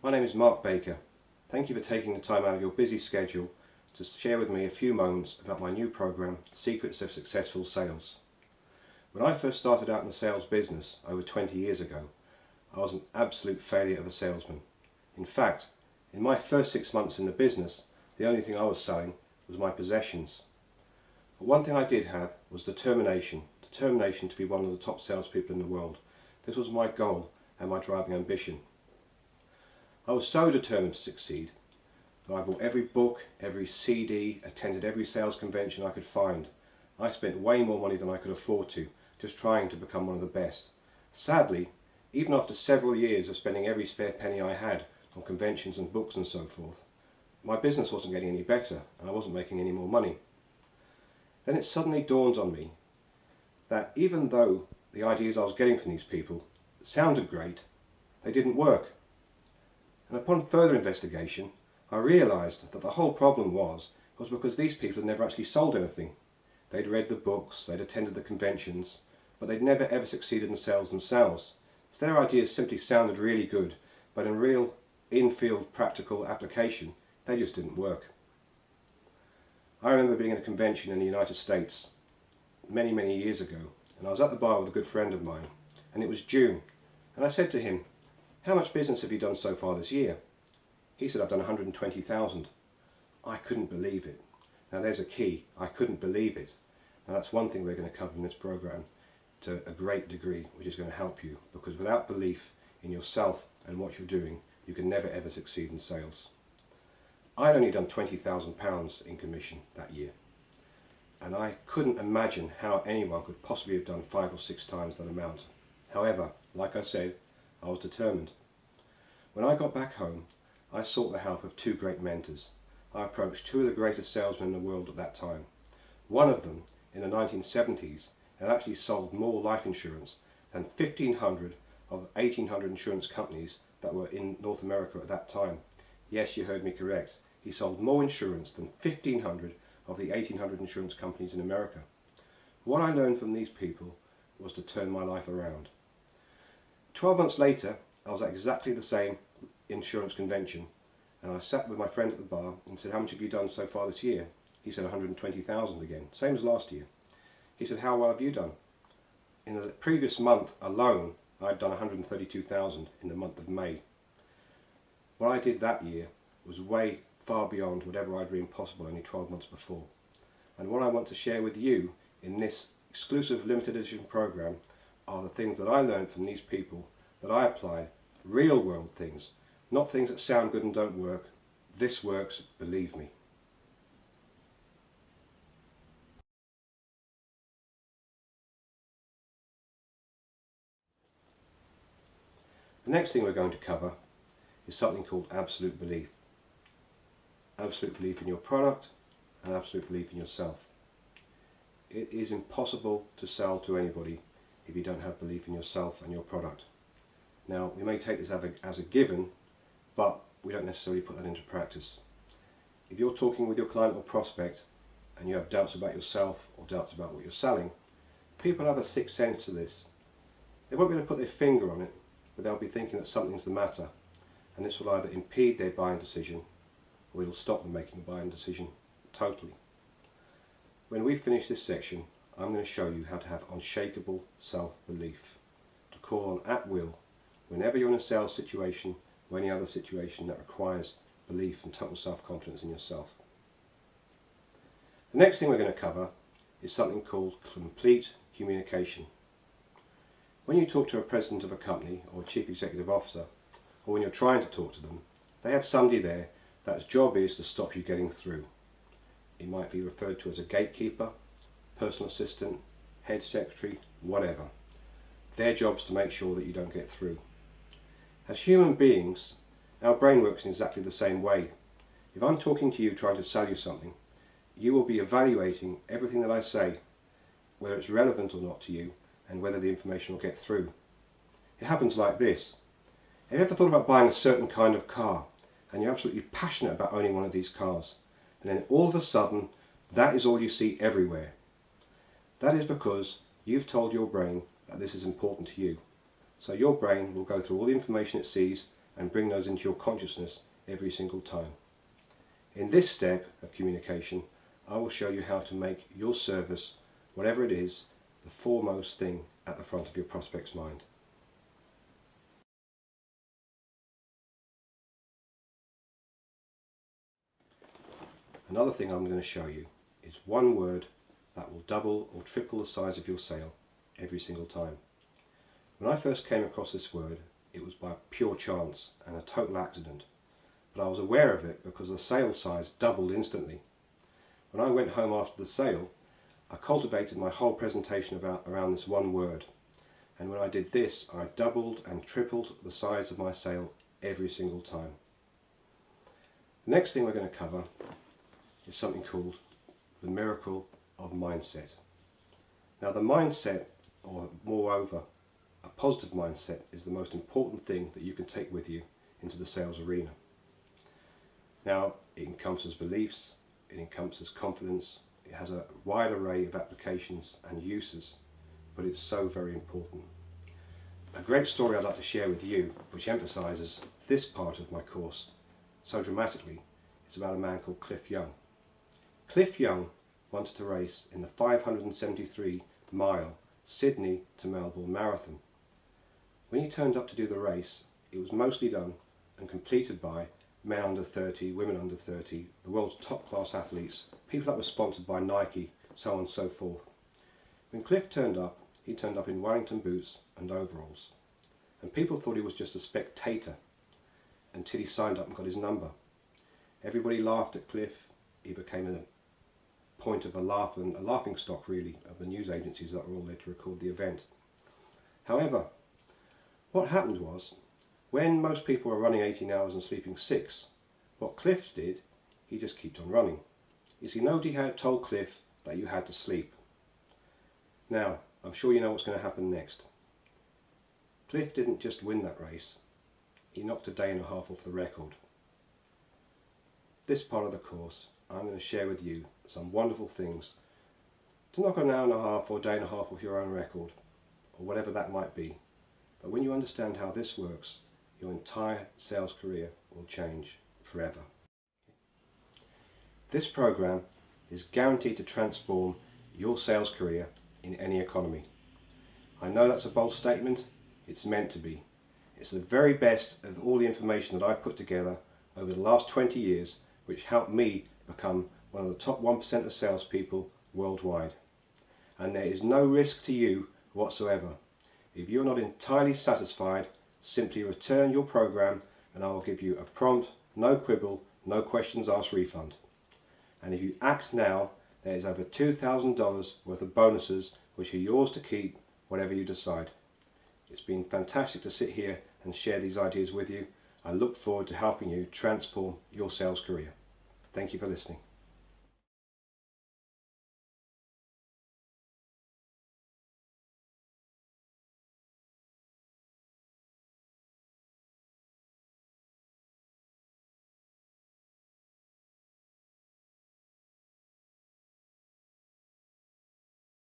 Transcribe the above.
My name is Mark Baker. Thank you for taking the time out of your busy schedule to share with me a few moments about my new program, Secrets of Successful Sales. When I first started out in the sales business over 20 years ago, I was an absolute failure of a salesman. In fact, in my first 6 months in the business, the only thing I was selling was my possessions. But one thing I did have was determination to be one of the top salespeople in the world. This was my goal and my driving ambition. I was so determined to succeed that I bought every book, every CD, attended every sales convention I could find. I spent way more money than I could afford to, just trying to become one of the best. Sadly, even after several years of spending every spare penny I had on conventions and books and so forth, my business wasn't getting any better and I wasn't making any more money. Then it suddenly dawned on me that even though the ideas I was getting from these people sounded great, they didn't work. And upon further investigation, I realised that the whole problem was because these people had never actually sold anything. They'd read the books, they'd attended the conventions, but they'd never ever succeeded in sales themselves. So their ideas simply sounded really good, but in real in-field practical application, they just didn't work. I remember being at a convention in the United States many years ago, and I was at the bar with a good friend of mine, and it was June, and I said to him, "How much business have you done so far this year?" He said, "I've done 120,000. I couldn't believe it. Now there's a key. I couldn't believe it. Now that's one thing we're going to cover in this program to a great degree, which is going to help you, because without belief in yourself and what you're doing, you can never ever succeed in sales. I'd only done £20,000 in commission that year, and I couldn't imagine how anyone could possibly have done 5 or 6 times that amount. However, like I said, I was determined. When I got back home, I sought the help of 2 great mentors. I approached 2 of the greatest salesmen in the world at that time. One of them, in the 1970s, had actually sold more life insurance than 1,500 of 1,800 insurance companies that were in North America at that time. Yes, you heard me correct. He sold more insurance than 1,500 of the 1,800 insurance companies in America. What I learned from these people was to turn my life around. 12 months later, I was at exactly the same insurance convention, and I sat with my friend at the bar and said, "How much have you done so far this year?" He said 120,000 again, same as last year. He said, "How well have you done?" In the previous month alone, I'd done 132,000 in the month of May. What I did that year was way far beyond whatever I'd dreamed possible only 12 months before. And what I want to share with you in this exclusive limited edition program are the things that I learned from these people that I apply, real world things, not things that sound good and don't work. This works, believe me. The next thing we're going to cover is something called absolute belief. Absolute belief in your product and absolute belief in yourself. It is impossible to sell to anybody if you don't have belief in yourself and your product. Now, we may take this as a given, but we don't necessarily put that into practice. If you're talking with your client or prospect and you have doubts about yourself or doubts about what you're selling, people have a sixth sense to this. They won't be able to put their finger on it, but they'll be thinking that something's the matter, and this will either impede their buying decision or it'll stop them making a buying decision totally. When we finish this section, I'm going to show you how to have unshakable self-belief, to call on at will whenever you're in a sales situation or any other situation that requires belief and total self-confidence in yourself. The next thing we're going to cover is something called complete communication. When you talk to a president of a company or a chief executive officer, or when you're trying to talk to them, they have somebody there that's job is to stop you getting through. It might be referred to as a gatekeeper, personal assistant, head secretary, whatever. Their job's to make sure that you don't get through. As human beings, our brain works in exactly the same way. If I'm talking to you trying to sell you something, you will be evaluating everything that I say, whether it's relevant or not to you, and whether the information will get through. It happens like this. Have you ever thought about buying a certain kind of car, and you're absolutely passionate about owning one of these cars, and then all of a sudden, that is all you see everywhere? That is because you've told your brain that this is important to you. So your brain will go through all the information it sees and bring those into your consciousness every single time. In this step of communication, I will show you how to make your service, whatever it is, the foremost thing at the front of your prospect's mind. Another thing I'm going to show you is one word that will double or triple the size of your sale every single time. When I first came across this word, it was by pure chance and a total accident, but I was aware of it because the sale size doubled instantly. When I went home after the sale, I cultivated my whole presentation around this one word, and when I did this, I doubled and tripled the size of my sale every single time. The next thing we're going to cover is something called the miracle of mindset. Now, the mindset, or moreover, a positive mindset, is the most important thing that you can take with you into the sales arena. Now, it encompasses beliefs, it encompasses confidence, it has a wide array of applications and uses, but it's so very important. A great story I'd like to share with you, which emphasises this part of my course so dramatically, is about a man called Cliff Young. Cliff Young wanted to race in the 573-mile Sydney to Melbourne marathon. When he turned up to do the race, it was mostly done and completed by men under 30, women under 30, the world's top class athletes, people that were sponsored by Nike, so on and so forth. When Cliff turned up, he turned up in Wellington boots and overalls. And people thought he was just a spectator until he signed up and got his number. Everybody laughed at Cliff. He became a point of a laughing stock really of the news agencies that were all there to record the event. However, what happened was, when most people were running 18 hours and sleeping 6, what Cliff did, he just kept on running. You see, nobody had told Cliff that you had to sleep. Now, I'm sure you know what's going to happen next. Cliff didn't just win that race, he knocked a day and a half off the record. This part of the course, I'm going to share with you some wonderful things to knock an hour and a half or a day and a half off your own record, or whatever that might be. But when you understand how this works, your entire sales career will change forever. This program is guaranteed to transform your sales career in any economy. I know that's a bold statement, it's meant to be. It's the very best of all the information that I've put together over the last 20 years, which helped me become one of the top 1% of salespeople worldwide. And there is no risk to you whatsoever. If you're not entirely satisfied, simply return your program and I will give you a prompt, no quibble, no questions asked refund. And if you act now, there is over $2,000 worth of bonuses which are yours to keep, whatever you decide. It's been fantastic to sit here and share these ideas with you. I look forward to helping you transform your sales career. Thank you for listening.